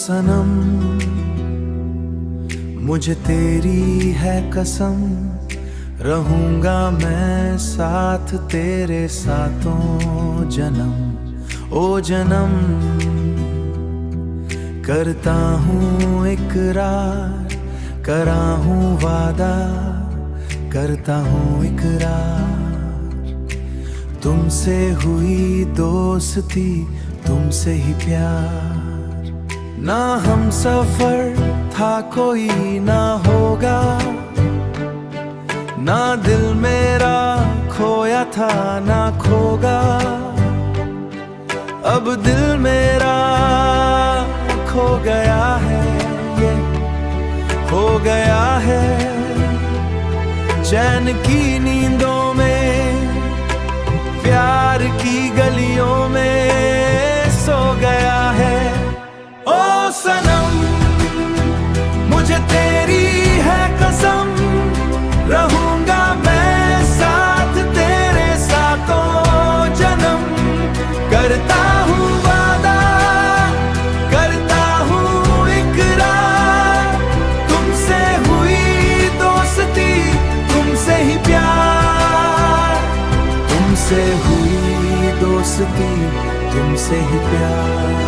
सनम मुझे तेरी है कसम, रहूंगा मैं साथ तेरे सातों जन्म। ओ जन्म करता हूँ इकरार, करा हूँ वादा, करता हूँ इकरार। तुमसे हुई दोस्ती, तुमसे ही प्यार। ना हम सफर था कोई ना होगा, ना दिल मेरा खोया था ना खोगा। अब दिल मेरा खो गया है, ये हो गया है चैन की नींदों में, प्यार की गलियों में सो गया है। ओ सनम मुझे तेरी है कसम, रहूंगा मैं साथ तेरे सातों जन्म। करता हूँ वादा, करता हूँ इकरार। तुमसे हुई दोस्ती, तुमसे ही प्यार। तुमसे हुई दोस्ती, तुमसे ही प्यार।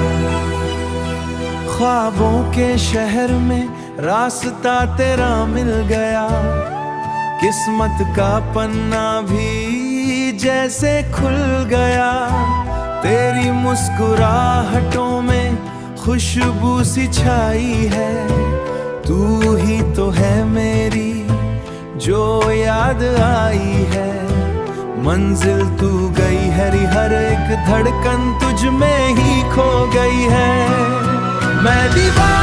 ख्वाबों के शहर में रास्ता तेरा मिल गया, किस्मत का पन्ना भी जैसे खुल गया। तेरी मुस्कुराहटों में खुशबू सी छाई है, तू ही तो है मेरी जो याद आई है। मंजिल तू गई है, हर एक धड़कन तुझ में ही खो गई है। मैं दीवार